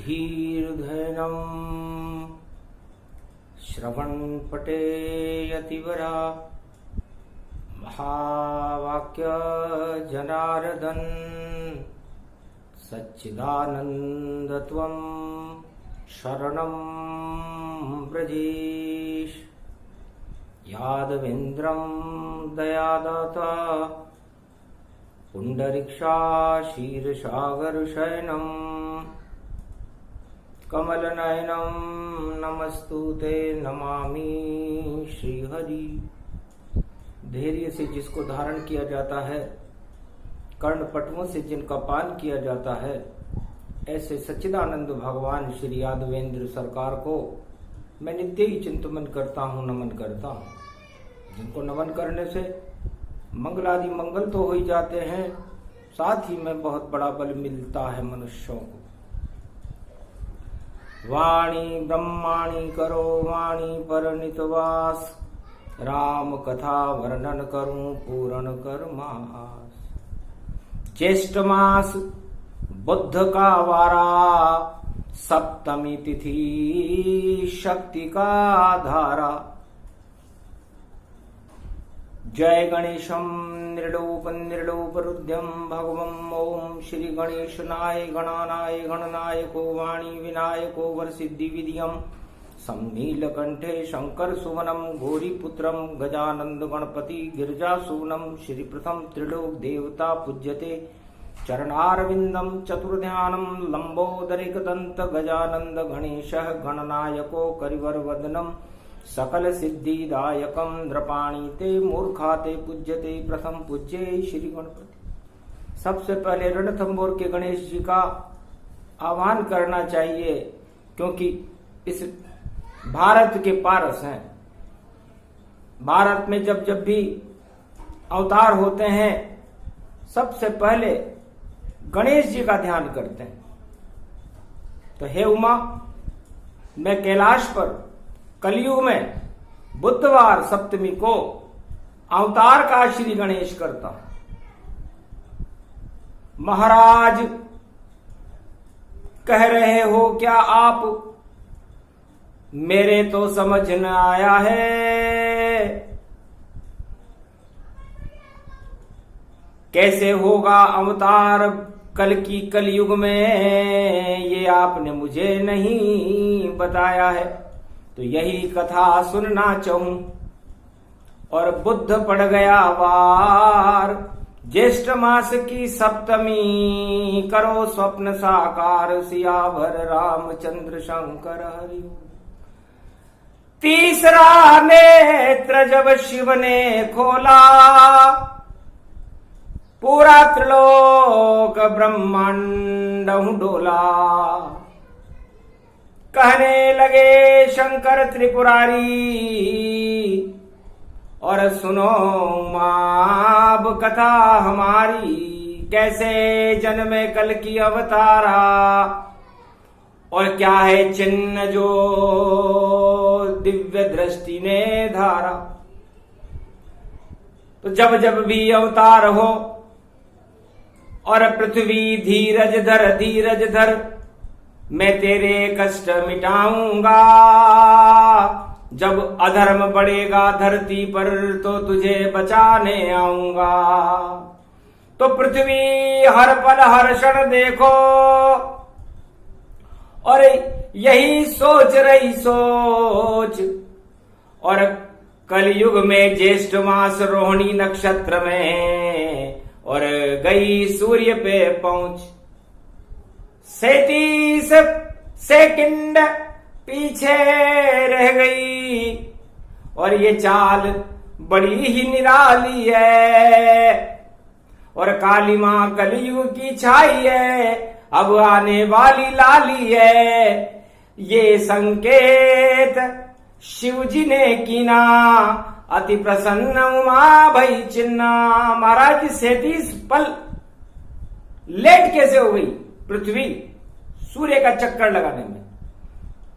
धीर्धैनं श्रवणपटे यतिवरा महावाक्य जनार्दन सच्चिदानन्दत्वं शरणं व्रजेश। यादवेन्द्रं दयादाता पुण्डरीक्षा क्षीरसागरशयनं कमलनयनं नमस्तुते नमामि श्रीहरि। धैर्य से जिसको धारण किया जाता है, कर्णपटुओं से जिनका पान किया जाता है, ऐसे सच्चिदानंद भगवान श्री यादवेंद्र सरकार को मैं नित्य ही चिंतन करता हूँ, नमन करता हूँ। जिनको नमन करने से मंगलादि मंगल तो हो ही जाते हैं, साथ ही में बहुत बड़ा बल मिलता है मनुष्यों को। वाणी ब्रह्माणी करो वाणी पर नितवास, राम कथा वर्णन करूं पूर्ण कर मास। ज्येष्ठ मास बुद्ध का वारा, सप्तमी तिथि शक्ति का धारा। जय गणेशं निर्लोपरुद्यं भगवं ओम श्री गणेशनाय गणानाय गणनायको वाणी विनायको वरसिद्धि विधियं सम्नीलकंठे शंकर सुवनम घोरीपुत्रम गजानंद गणपति गिरिजासूनम। श्री प्रथम त्रिलोक देवता पूज्यते चरणारविंदम चतुर्ध्यानम लंबोदरिकदंत गजानंद गणेशः गणनायको करिवर वदनम सकल सिद्धिदायकम द्रपाणी ते मूर्खाते पूज्यते प्रथम पूज्ये श्री गणपति। सबसे पहले रणथंबोर के गणेश जी का आह्वान करना चाहिए, क्योंकि इस भारत के पारस हैं। भारत में जब जब भी अवतार होते हैं, सबसे पहले गणेश जी का ध्यान करते हैं। तो हे उमा, मैं कैलाश पर कलयुग में बुधवार सप्तमी को अवतार का श्री गणेश करता हूं। महाराज कह रहे हो क्या आप, मेरे तो समझ न आया है। कैसे होगा अवतार कल की कलयुग में, ये आपने मुझे नहीं बताया है। तो यही कथा सुनना चाहूं। और बुद्ध पड़ गया वार, ज्येष्ठ मास की सप्तमी, करो स्वप्न साकार सियावर रामचंद्र शंकर हरि। तीसरा नेत्र जब शिव ने खोला, पूरा त्रिलोक ब्रह्मांड डोला। कहने लगे शंकर त्रिपुरारी, और सुनो माब कथा हमारी। कैसे जन्मे कल की अवतारा, और क्या है चिन्ह जो दिव्य दृष्टि ने धारा। तो जब जब भी अवतार हो, और पृथ्वी धीरज धर, मैं तेरे कष्ट मिटाऊंगा। जब अधर्म बढ़ेगा धरती पर, तो तुझे बचाने आऊंगा। तो पृथ्वी हर पल हर क्षण देखो, और यही सोच रही सोच। और कलयुग में ज्येष्ठ मास रोहिणी नक्षत्र में, और गई सूर्य पे पहुंच। 37 सेकंड पीछे रह गई, और ये चाल बड़ी ही निराली है। और काली मां कलयुग की छाई है, अब आने वाली लाली है। ये संकेत शिव जी ने कीना, अति प्रसन्न उमा भई चिन्ना। महाराज 37 पल लेट कैसे हो गई पृथ्वी सूर्य का चक्कर लगाने में,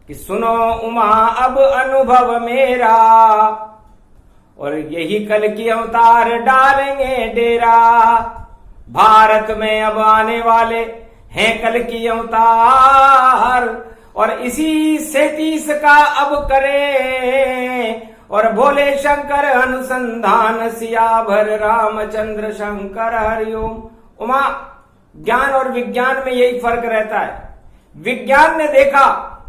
कि सुनो उमा अब अनुभव मेरा, और यही कल की अवतार डालेंगे डेरा। भारत में अब आने वाले हैं कल की अवतार। और इसी 37 का अब करे और भोले शंकर अनुसंधान, सियावर रामचंद्र शंकर हरिओम। उमा, ज्ञान और विज्ञान में यही फर्क रहता है। विज्ञान ने देखा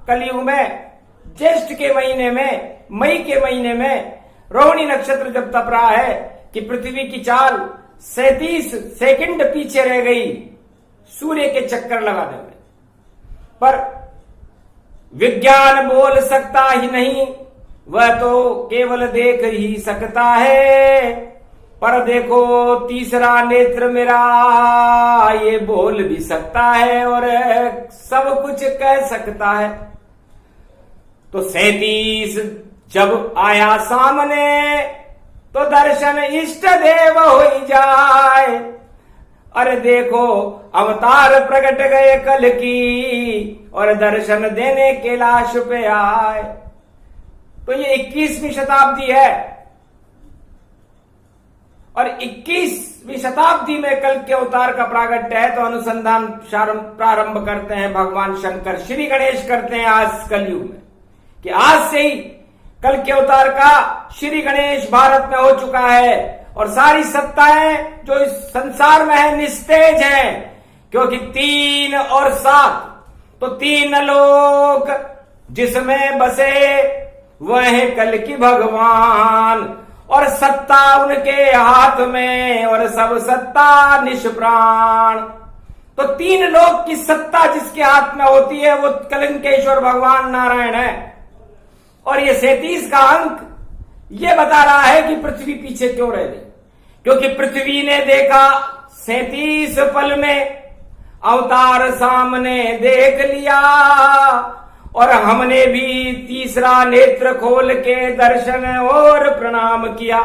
कलयुग में ज्येष्ठ के महीने में, मई के महीने में रोहिणी नक्षत्र जब तप रहा है कि पृथ्वी की चाल 37 सेकंड पीछे रह गई सूर्य के चक्कर लगाने में। पर विज्ञान बोल सकता ही नहीं, वह तो केवल देख ही सकता है। पर देखो तीसरा नेत्र मेरा ये बोल भी सकता है और सब कुछ कह सकता है। तो 37 जब आया सामने तो दर्शन इष्ट देव हो जाए। अरे देखो अवतार प्रकट गए कल की और दर्शन देने के लाश पे आए। तो ये 21वीं शताब्दी है और 21वीं शताब्दी में कल के अवतार का प्रागट्य है। तो अनुसंधान प्रारंभ करते हैं भगवान शंकर, श्री गणेश करते हैं आज कलयुग में कि आज से ही कल के अवतार का श्री गणेश भारत में हो चुका है। और सारी सत्ताएं जो इस संसार में है निस्तेज हैं, क्योंकि 3 और 7 तो 3 लोक जिसमें बसे वह है कल की भगवान। और सत्ता उनके हाथ में और सब सत्ता निष्प्राण। तो 3 लोक की सत्ता जिसके हाथ में होती है वो कलंकेश्वर भगवान नारायण है। और ये 37 का अंक ये बता रहा है कि पृथ्वी पीछे क्यों रह गई, क्योंकि पृथ्वी ने देखा 37 पल में अवतार सामने देख लिया और हमने भी तीसरा नेत्र खोल के दर्शन और प्रणाम किया।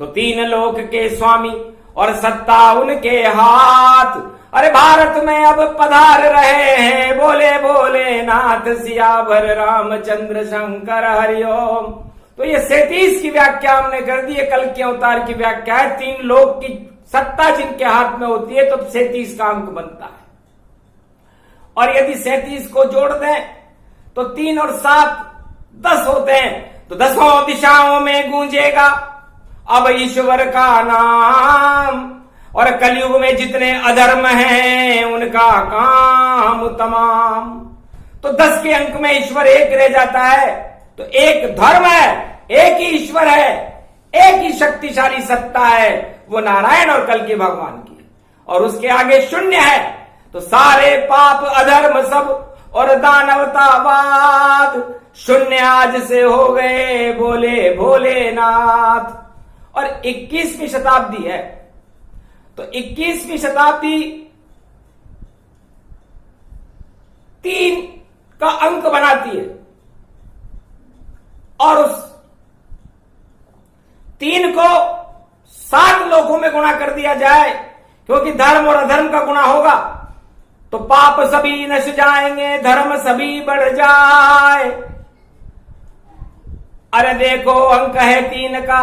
तो 3 लोक के स्वामी और सत्ता उनके हाथ, अरे भारत में अब पधार रहे हैं बोले भोले नाथ, सियावर रामचंद्र शंकर हरिओम। तो ये 37 की व्याख्या हमने कर दी है, कल के अवतार की व्याख्या है। 3 लोक की सत्ता जिनके हाथ में होती है तो 37 का अंक बनता है। और यदि 37 को जोड़ दें तो 3 और 7 10 होते हैं। तो 10 दिशाओं में गूंजेगा अब ईश्वर का नाम। और कलयुग में जितने अधर्म हैं उनका काम तमाम। तो 10 के अंक में ईश्वर एक रह जाता है। तो एक धर्म है, एक ही ईश्वर है, एक ही शक्तिशाली सत्ता है, वो नारायण और कल के भगवान की। और उसके आगे शून्य है। तो सारे पाप अधर्म सब और दानवतावाद शून्य आज से हो गए बोले भोलेनाथ। और 21वीं शताब्दी है। तो 21वीं शताब्दी 3 का अंक बनाती है और उस 3 को 7 लोकों में गुणा कर दिया जाए, क्योंकि धर्म और अधर्म का गुणा होगा तो पाप सभी नश जाएंगे, धर्म सभी बढ़ जाए। अरे देखो अंक है 3 का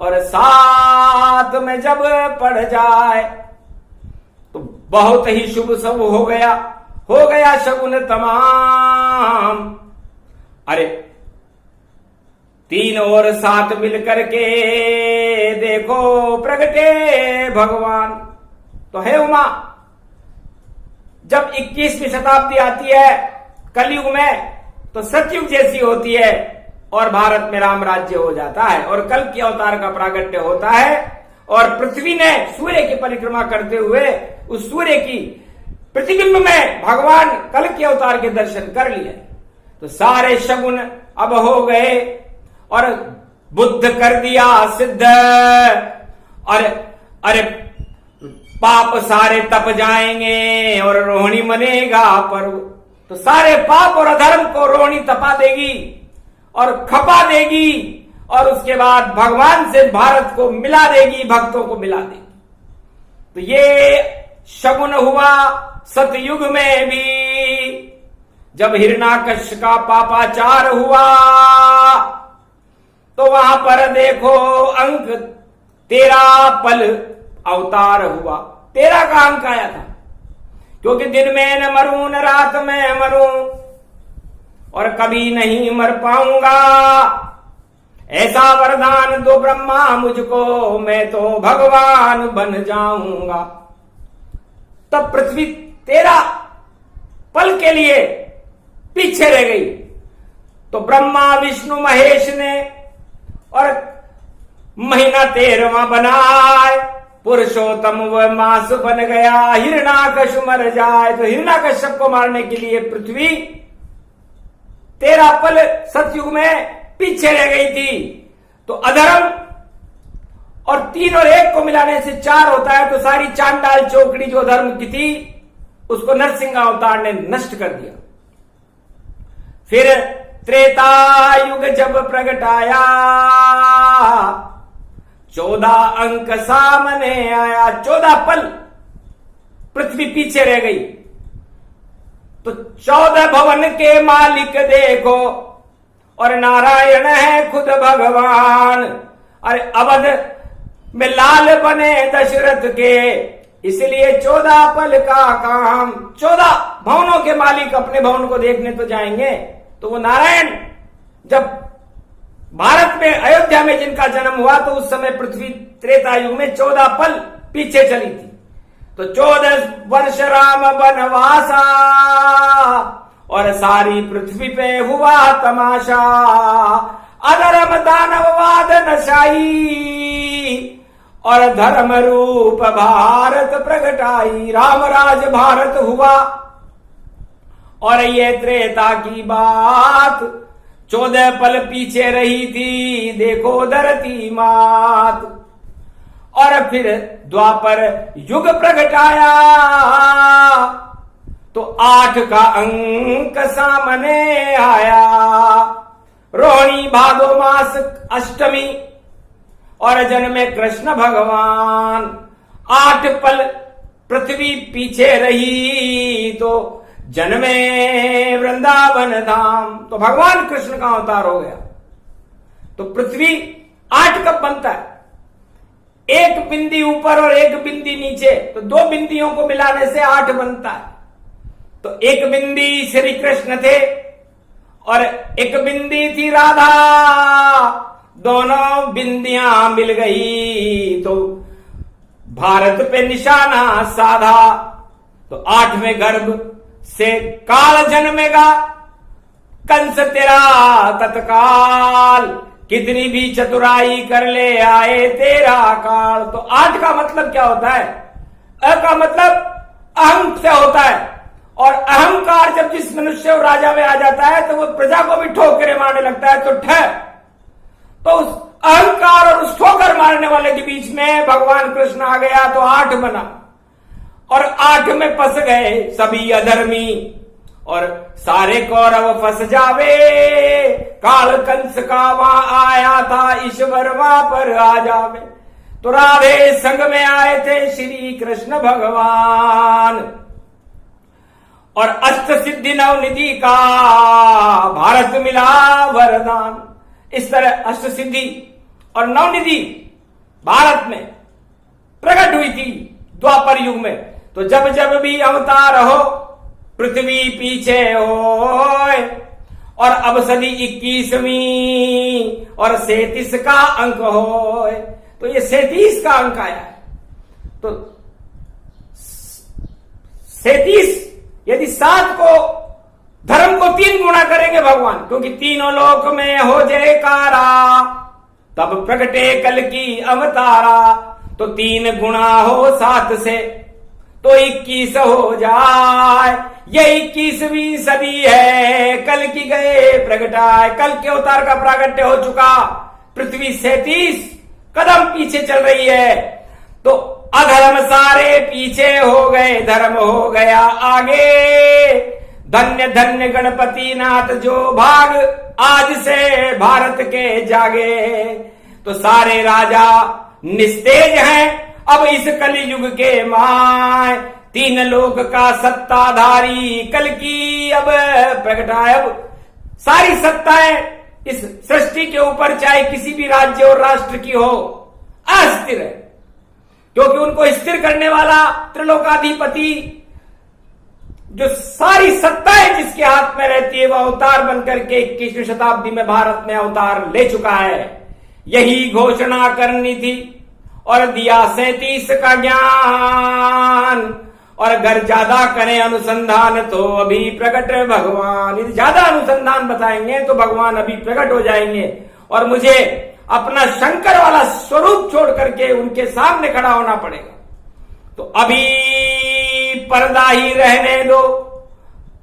और 7 में जब पड़ जाए तो बहुत ही शुभ सब हो गया शगुन तमाम। अरे 3 और 7 मिलकर के देखो प्रगटे भगवान। तो हे उमा, जब 21वीं शताब्दी आती है कलयुग में तो सतयुग जैसी होती है और भारत में राम राज्य हो जाता है और कल के अवतार का प्रागट्य होता है। और पृथ्वी ने सूर्य की परिक्रमा करते हुए उस सूर्य की प्रतिबिंब में भगवान कल के अवतार के दर्शन कर लिए। तो सारे शगुन अब हो गए और बुद्ध कर दिया सिद्ध। और अरे पाप सारे तप जाएंगे और रोहिणी मनेगा पर्व। तो सारे पाप और अधर्म को रोहिणी तपा देगी और खपा देगी और उसके बाद भगवान से भारत को मिला देगी, भक्तों को मिला देगी। तो ये शगुन हुआ सतयुग में भी, जब हिरण्याकश का पापाचार हुआ तो वहां पर देखो अंक 13 पल अवतार हुआ। 13 का अंक आया था। क्योंकि दिन में न मरूं न रात में मरूं और कभी नहीं मर पाऊंगा। ऐसा वरदान दो ब्रह्मा मुझको, मैं तो भगवान बन जाऊंगा। तब पृथ्वी 13 पल के लिए पीछे रह गई। तो ब्रह्मा विष्णु महेश ने और महीना 13वां बनाए, पुरुषोत्तम व मास बन गया, हिरण्याकश मर जाए। तो हिरण्याकश्यप को मारने के लिए पृथ्वी 13 पल सतयुग में पीछे रह गई थी। तो अधर्म और 3 और 1 को मिलाने से 4 होता है। तो सारी चांडाल चौकड़ी जो धर्म की थी उसको नरसिंह अवतार ने नष्ट कर दिया। फिर त्रेता युग जब प्रगटाया, 14 अंक सामने आया। 14 पल पृथ्वी पीछे रह गई। तो 14 भवन के मालिक देखो और नारायण है खुद भगवान। अरे अवध में लाल बने दशरथ के, इसलिए 14 पल का काम। 14 भवनों के मालिक अपने भवन को देखने तो जाएंगे। तो वो नारायण जब भारत में अयोध्या में जिनका जन्म हुआ तो उस समय पृथ्वी त्रेता युग में 14 पल पीछे चली थी। तो 14 वर्ष राम वनवासा और सारी पृथ्वी पे हुआ तमाशा। अधर्म दानववाद नशाई और धर्म रूप भारत प्रगटाई। रामराज भारत हुआ और ये त्रेता की बात 14 पल पीछे रही थी। देखो धरती मात। और फिर द्वापर युग प्रगटाया तो 8 का अंक सामने आया। रोहिणी भादो मास अष्टमी और जन्मे कृष्ण भगवान। 8 पल पृथ्वी पीछे रही तो जन्मे वृंदावन धाम। तो भगवान कृष्ण का अवतार हो गया। तो पृथ्वी 8 कब बनता है? 1 बिंदी ऊपर और 1 बिंदी नीचे, तो 2 बिंदियों को मिलाने से 8 बनता है। तो 1 बिंदी श्री कृष्ण थे और 1 बिंदी थी राधा। दोनों बिंदियां मिल गई तो भारत पे निशाना साधा। तो 8वें गर्भ से काल जन्मेगा, कंस तेरा तत्काल। कितनी भी चतुराई कर ले आए तेरा काल। तो 8 का मतलब क्या होता है? अ का मतलब अहम से होता है। और अहंकार जब जिस मनुष्य और राजा में आ जाता है तो वो प्रजा को भी ठोकरे मारने लगता है। तो तो उस अहंकार और उस ठोकर मारने वाले के बीच में भगवान कृष्ण आ गया तो 8 बना। और 8 में फंस गए सभी अधर्मी और सारे कौरव फंस जावे। काल कंस का वहां आया था, ईश्वर वहां पर आ जावे। तो राधे संग में आए थे श्री कृष्ण भगवान। और अष्ट सिद्धि नवनिधि का भारत मिला वरदान। इस तरह अष्ट सिद्धि और नवनिधि भारत में प्रकट हुई थी द्वापर युग में। तो जब जब भी अवतार हो पृथ्वी पीछे हो। और अब सदी 21वीं और 37 का अंक हो। तो ये 37 का अंक आया है। तो 37 यदि 7 को धर्म को 3 गुना करेंगे भगवान, क्योंकि तीनों लोक में हो जयकारा तब प्रगटे कल की अवतारा। तो 3 गुना हो 7 से तो 21 हो जाए। ये 21वीं सदी है, कल की गए प्रगटाए। कल के अवतार का प्रागट्य हो चुका। पृथ्वी 37 कदम पीछे चल रही है। तो अधर्म सारे पीछे हो गए, धर्म हो गया आगे। धन्य धन्य गणपति नाथ जो भाग आज से भारत के जागे। तो सारे राजा निस्तेज हैं अब इस कलि युग के माय। 3 लोक का सत्ताधारी कल की अब प्रगटाए। अब सारी सत्ताएं इस सृष्टि के ऊपर चाहे किसी भी राज्य और राष्ट्र की हो अस्थिर है, क्योंकि उनको स्थिर करने वाला त्रिलोकाधिपति जो सारी सत्ताएं जिसके हाथ में रहती है, वह अवतार बनकर के 21वीं शताब्दी में भारत में अवतार ले चुका है। यही घोषणा करनी थी और दिया 37 का ज्ञान। और अगर ज्यादा करें अनुसंधान तो अभी प्रकट भगवान। यदि ज्यादा अनुसंधान बताएंगे तो भगवान अभी प्रकट हो जाएंगे और मुझे अपना शंकर वाला स्वरूप छोड़ करके उनके सामने खड़ा होना पड़ेगा। तो अभी पर्दा ही रहने दो,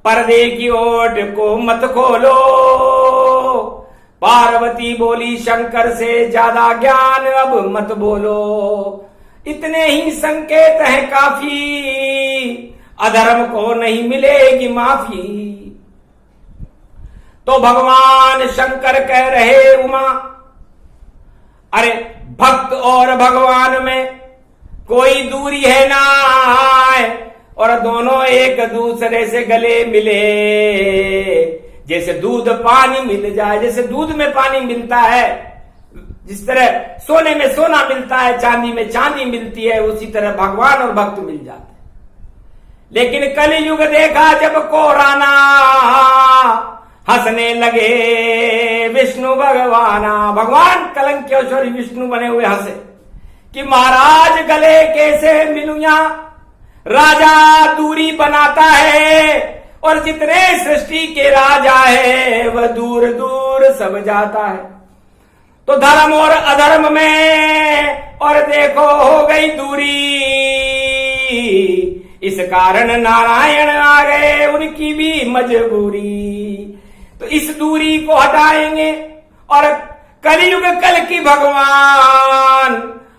पर्दे की ओट को मत खोलो। पार्वती बोली शंकर से ज्यादा ज्ञान अब मत बोलो। इतने ही संकेत हैं काफी, अधर्म को नहीं मिलेगी माफी। तो भगवान शंकर कह रहे उमा, अरे भक्त और भगवान में कोई दूरी है ना, और दोनों एक दूसरे से गले मिले। जैसे दूध पानी मिल जाए, जैसे दूध में पानी मिलता है, जिस तरह सोने में सोना मिलता है, चांदी में चांदी मिलती है, उसी तरह भगवान और भक्त मिल जाते हैं। लेकिन कलयुग देखा जब कोराना, हंसने लगे विष्णु भगवाना। भगवान कलंकेश्वर विष्णु बने हुए हंसे कि महाराज गले कैसे मिलूं, राजा दूरी बनाता है और जितने सृष्टि के राजा है वह दूर दूर सब जाता है। तो धर्म और अधर्म में और देखो हो गई दूरी, इस कारण नारायण आ गए, उनकी भी मजबूरी। तो इस दूरी को हटाएंगे और कलयुग कल की भगवान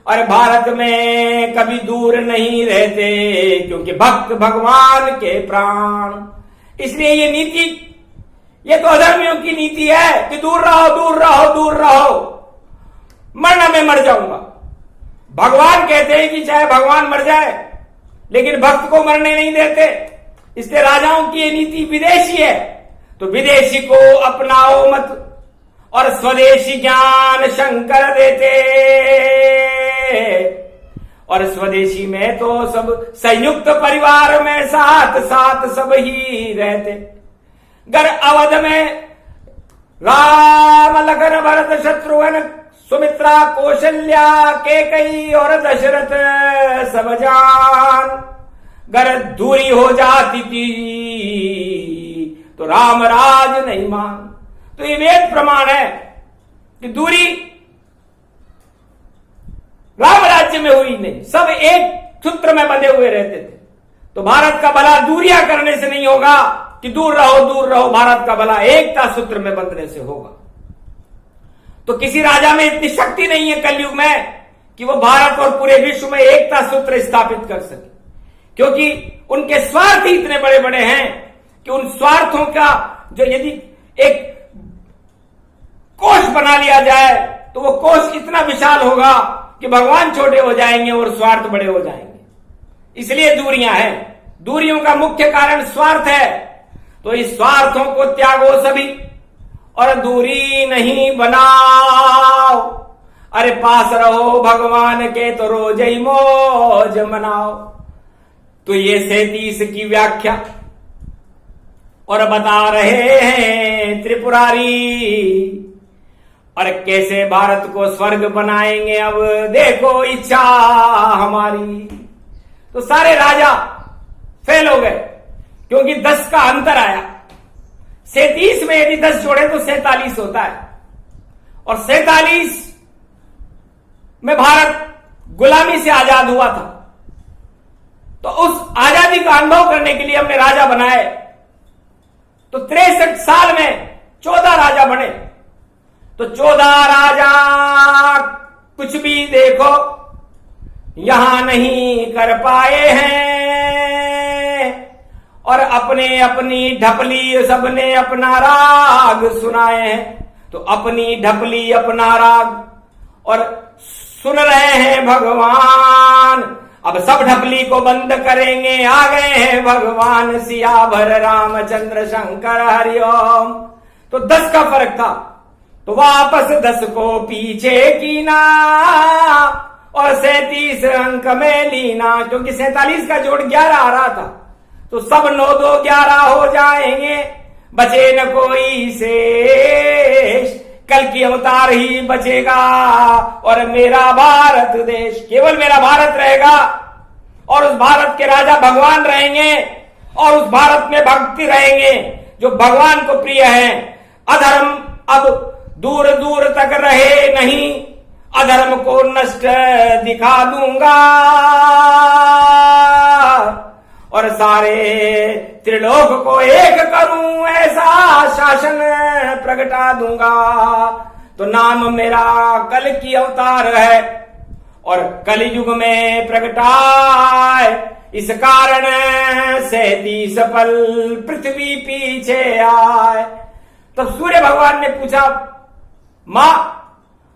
और भारत में कभी दूर नहीं रहते, क्योंकि भक्त भगवान के प्राण। इसलिए ये नीति, ये तो अधर्मियों की नीति है कि दूर रहो दूर रहो दूर रहो, मरना मैं मर जाऊंगा। भगवान कहते हैं कि चाहे भगवान मर जाए लेकिन भक्त को मरने नहीं देते। इसलिए राजाओं की ये नीति विदेशी है, तो विदेशी को अपनाओ मत, और स्वदेशी ज्ञान शंकर देते। और स्वदेशी में तो सब संयुक्त परिवार में साथ साथ सब ही रहते। गर अवध में राम लखन भरत शत्रुघ्न सुमित्रा कौशल्या कैकेयी और दशरथ सब जान, गर दूरी हो जाती थी तो राम राज नहीं मान। तो ये वेद प्रमाण है कि दूरी राम राज्य में हुई नहीं, सब एक सूत्र में बंधे हुए रहते थे। तो भारत का भला दूरियां करने से नहीं होगा कि दूर रहो, भारत का भला एकता सूत्र में बंधने से होगा। तो किसी राजा में इतनी शक्ति नहीं है कलयुग में कि वो भारत और पूरे विश्व में एकता सूत्र स्थापित कर सके, क्योंकि उनके स्वार्थ ही इतने बड़े बड़े हैं कि उन स्वार्थों का जो यदि एक कोष बना लिया जाए तो वो कोष इतना विशाल होगा कि भगवान छोटे हो जाएंगे और स्वार्थ बड़े हो जाएंगे। इसलिए दूरियां हैं, दूरियों का मुख्य कारण स्वार्थ है। तो इस स्वार्थों को त्यागो सभी और दूरी नहीं बनाओ। अरे पास रहो भगवान के तो रोज ही मौज मनाओ। तो ये 37 की व्याख्या और बता रहे हैं त्रिपुरारी, और कैसे भारत को स्वर्ग बनाएंगे अब देखो इच्छा हमारी। तो सारे राजा फेल हो गए क्योंकि 10 का अंतर आया। 37 में यदि 10 जोड़े तो 47 होता है, और 47 में भारत गुलामी से आजाद हुआ था। तो उस आजादी का अनुभव करने के लिए हमने राजा बनाए। तो 63 साल में 14 राजा बने। तो 14 राजा कुछ भी देखो यहां नहीं कर पाए हैं, और अपने अपनी ढपली सबने अपना राग सुनाए हैं। तो अपनी ढपली अपना राग और सुन रहे हैं भगवान। अब सब ढपली को बंद करेंगे, आ गए हैं भगवान सियावर रामचंद्र शंकर हरिओम। तो 10 का फर्क था, तो वापस 10 को पीछे कीना और 37 अंक में लीना, क्योंकि 47 का जोड़ 11 आ रहा था। तो सब 9 2 11 हो जाएंगे, बचे न कोई शेष। कल की अवतार ही बचेगा और मेरा भारत देश, केवल मेरा भारत रहेगा और उस भारत के राजा भगवान रहेंगे और उस भारत में भक्ति रहेंगे जो भगवान को प्रिय है। अधर्म अब दूर दूर तक रहे नहीं, अधर्म को नष्ट दिखा दूंगा और सारे त्रिलोक को एक करूं, ऐसा शासन प्रगटा दूंगा। तो नाम मेरा कल की अवतार है और कलयुग में प्रगटाए, इस कारण 37 पल पृथ्वी पीछे आए। तब सूर्य भगवान ने पूछा, मां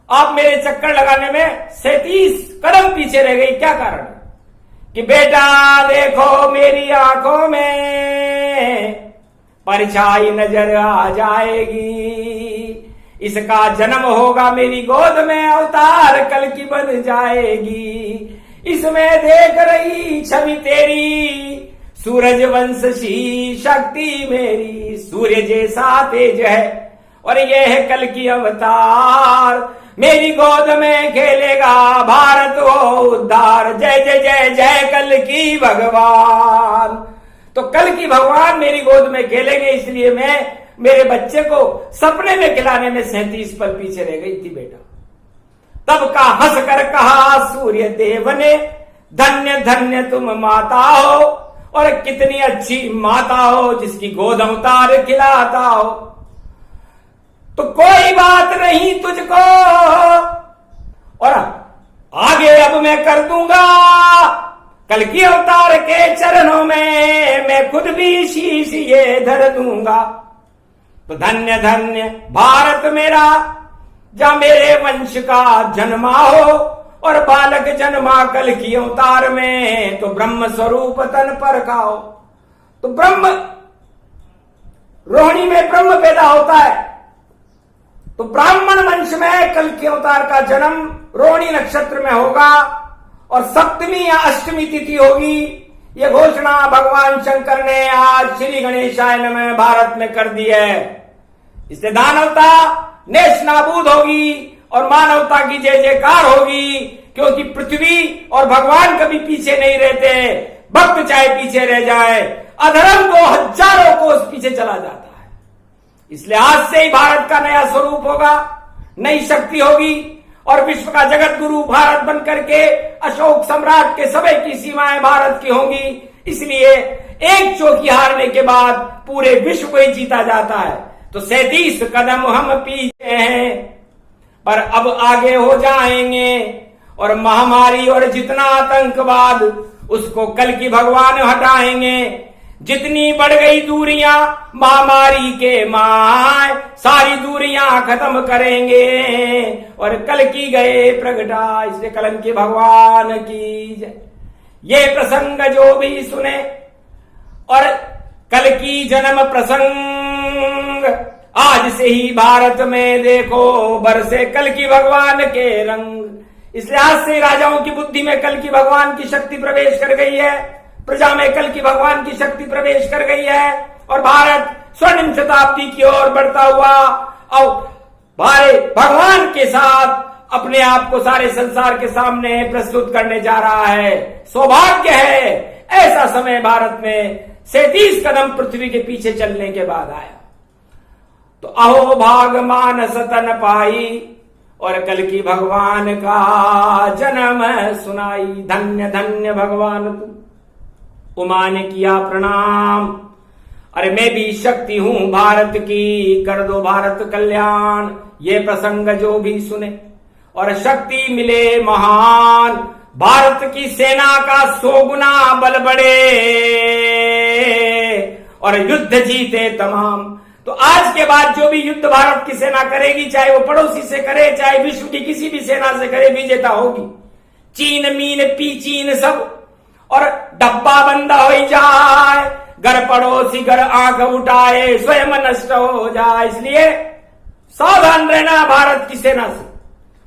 आप मेरे चक्कर लगाने में 37 कदम पीछे रह गई, क्या कारण? कि बेटा देखो मेरी आंखों में परछाई नजर आ जाएगी, इसका जन्म होगा मेरी गोद में, अवतार कल की बन जाएगी। इसमें देख रही छवि तेरी, सूरज वंशी शक्ति मेरी, सूर्य जैसा तेज है और ये है कल की अवतार। मेरी गोद में खेलेगा भारत हो उद्धार, जय जय जय जय कल की भगवान। तो कल की भगवान मेरी गोद में खेलेंगे, इसलिए मैं मेरे बच्चे को सपने में खिलाने में 37 पल पीछे रह गई थी बेटा। तब का हंस कर कहा सूर्य देव ने, धन्य धन्य तुम माता हो और कितनी अच्छी माता हो जिसकी गोद अवतार खिलाता हो। तो कोई बात नहीं तुझको और आगे अब मैं कर दूंगा, कल की अवतार के चरणों में मैं खुद भी शीश ये धर दूंगा। तो धन्य धन्य भारत मेरा, जहां मेरे वंश का जन्मा हो और बालक जन्मा कल की अवतार में, तो ब्रह्म स्वरूप तन पर खाओ। तो ब्रह्म रोहिणी में ब्रह्म पैदा होता है, तो ब्राह्मण वंश में कल के अवतार का जन्म रोहिणी नक्षत्र में होगा और सप्तमी या अष्टमी तिथि होगी। यह घोषणा भगवान शंकर ने आज श्री गणेशाय नमः भारत में कर दी है। इससे दानवता नेश नाबूद होगी और मानवता की जय जयकार होगी, क्योंकि पृथ्वी और भगवान कभी पीछे नहीं रहते। भक्त चाहे पीछे रह जाए, अधर्म तो हजारों कोस पीछे चला जाता है। इसलिए आज से ही भारत का नया स्वरूप होगा, नई शक्ति होगी और विश्व का जगत गुरु भारत बनकर के अशोक सम्राट के समय की सीमाएं भारत की होंगी। इसलिए एक चौकी हारने के बाद पूरे विश्व को ही जीता जाता है। तो 37 कदम हम पीछे हैं पर अब आगे हो जाएंगे और महामारी और जितना आतंकवाद उसको कल की भगवान हटाएंगे। जितनी बढ़ गई दूरियां महामारी के माय, सारी दूरियां खत्म करेंगे और कल की गए प्रगटा। इसलिए कलम के भगवान की जय। ये प्रसंग जो भी सुने और कल की जन्म प्रसंग, आज से ही भारत में देखो बरसे कल की भगवान के रंग। इसलिए आज से राजाओं की बुद्धि में कल की भगवान की शक्ति प्रवेश कर गई है, प्रजा में कल की भगवान की शक्ति प्रवेश कर गई है और भारत स्वर्णिम शताब्दी की ओर बढ़ता हुआ और भारत भगवान के साथ अपने आप को सारे संसार के सामने प्रस्तुत करने जा रहा है। सौभाग्य है ऐसा समय भारत में 37 कदम पृथ्वी के पीछे चलने के बाद आया। तो अहो भाग मानस तन पाई और कल की भगवान का जन्म सुनाई। धन्य धन्य भगवान तुम। उमा ने किया प्रणाम, अरे मैं भी शक्ति हूं भारत की, कर दो भारत कल्याण। ये प्रसंग जो भी सुने और शक्ति मिले महान, भारत की सेना का 100 गुना बल बढ़े और युद्ध जीते तमाम। तो आज के बाद जो भी युद्ध भारत की सेना करेगी, चाहे वो पड़ोसी से करे चाहे विश्व की किसी भी सेना से करे, विजेता होगी। चीन मीन पी चीन सब और डब्बा बंदा हो जाए, घर पड़ोसी घर आंख उठाए स्वयं नष्ट हो जाए। इसलिए सावधान रहना भारत की सेना से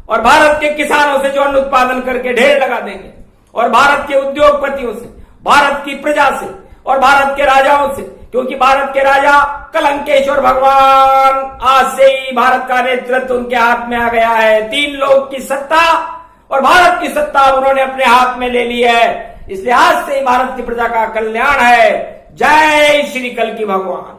और भारत के किसानों से जो अन्न उत्पादन करके ढेर लगा देंगे और भारत के उद्योगपतियों से, भारत की प्रजा से और भारत के राजाओं से, क्योंकि भारत के राजा कलंकेश्वर भगवान आज से ही भारत का नेतृत्व उनके हाथ में आ गया है। 3 लोग की सत्ता और भारत की सत्ता उन्होंने अपने हाथ में ले ली है। इसलिए आज से ही भारत की प्रजा का कल्याण है। जय श्री कल्कि भगवान।